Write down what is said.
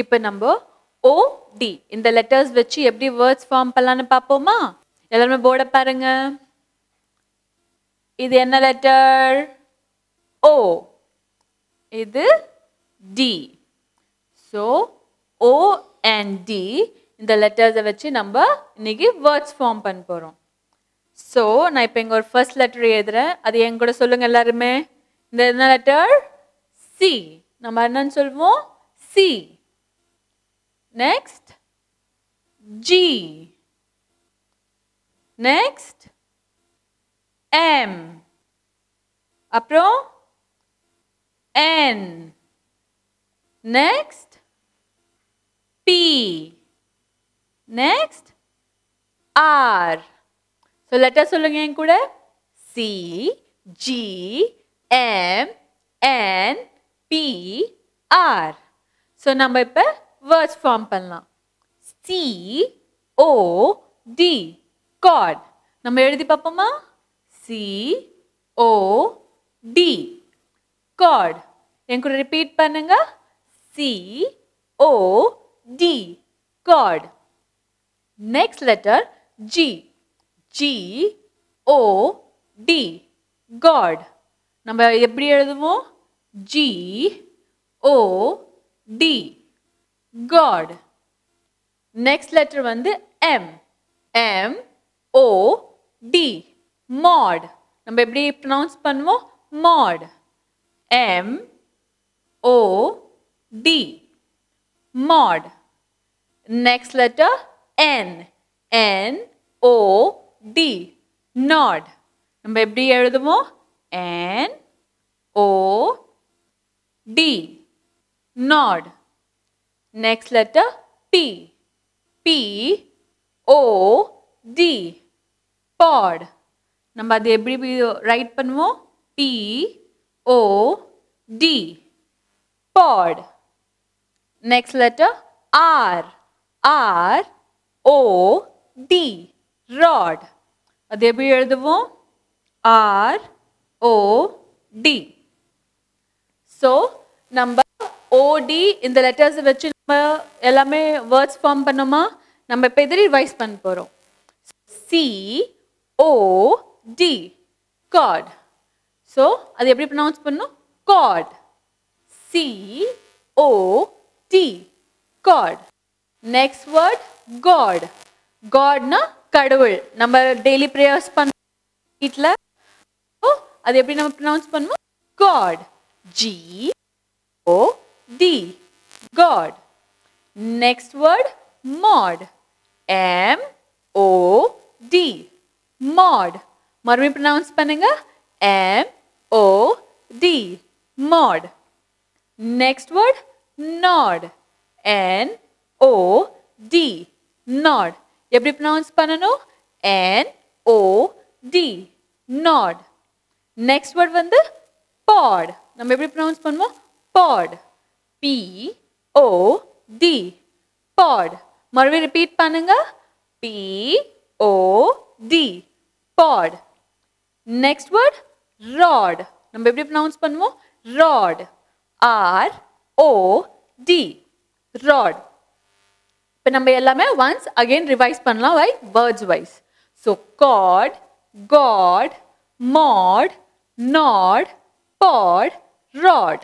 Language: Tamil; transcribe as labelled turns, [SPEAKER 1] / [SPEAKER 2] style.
[SPEAKER 1] இப்போ நம்ம OD இந்த லெட்டர்ஸ் வச்சு எப்படி வேர்ட்ஸ் ஃபார்ம் பண்ணலாம்னு பாப்போமா? எல்லாரும் போர்டை பாருங்க. இது என்ன லெட்டர்? O. இது D. So O and D இந்த லெட்டர்ஸை வச்சு நம்ம இன்னைக்கு வேர்ட்ஸ் ஃபார்ம் பண்ண போறோம். So நான் இப்போ இங்க ஒரு ஃபர்ஸ்ட் லெட்டர் எழுதுறேன். அது என் கூட சொல்லுங்க எல்லாருமே. இந்த என்ன லெட்டர்? C. நம்ம என்னன்னு சொல்வோம்? C. Next G. Next M. அப்புறம் N. Next P. Next R. So letter சொல்லுங்க என் கூட. C, G, M, N, P, R. So நம்ம இப்ப words form பண்ணலாம். C, O, D. God. நம்ம எழுதி பார்ப்போமா? C, O, D. God. என் கூட repeat பண்ணுங்க. C, O, D. God. Next letter G. G, O, D. God. நம்ம எப்படி எழுதுவோம்? G, O, D. God. Next letter வந்து M. M, O, D. Mod. நம்ம எப்படி pronounce பண்ணுவோம்? Mod. M, O, D. Mod. Next letter N. N, O, D. Nod. நம்ம எப்படி எழுதுவோம்? N, O, D. Nod. Next letter P. P, O, D. Pod. நம்ம அது எப்படி ரைட் பண்ணுவோம்? P, O, D. Pod. Next letter R. R, O, D. Rod. அது எப்படி எழுதுவோம்? R, O, D. So நம்ம OD இந்த லெட்டர்ஸ் வச்சு நம்ம எல்லாமே வேர்ட்ஸ் ஃபார்ம் பண்ணோமா? நம்ம இப்போ இதை ரிவைஸ் பண்ண போறோம். C, O, D. God. So அது எப்படி ப்ரொனவுன்ஸ் பண்ணணும்? God. C, O, D. God. Next word God. God na கடவுள். நம்ம டெய்லி பிரேயர்ஸ் பண்ண வீட்ல அது எப்படி நம்ம ப்ரொனவுன்ஸ் பண்ணுவோம்? God. G, O, D. God. Next word mod. M, O, D. Mod. மறுபடியும் ப்ரொனவுன்ஸ் பண்ணுங்க. M, O, D. Mod. Next word nod. N, O, D. Nod. எப்படி ப்ரொனவுன்ஸ் பண்ணணும்? N, O, D. Nod. Next word வந்து pod. நம்ம எப்படி ப்ரொனவுன்ஸ் பண்ணுவோம்? Pod. P, O, D. Pod. மறுபடியும் ரிப்பீட் பண்ணுங்க. P, O, D. Pod. Next word rod. நம்ம எப்படி ப்ரொனவுன்ஸ் பண்ணுவோம்? Rod. R, O, D. Rod. இப்போ நம்ம எல்லாமே once again revise பண்ணலாம் words wise. So cord, God, mod, nod, pod, rod.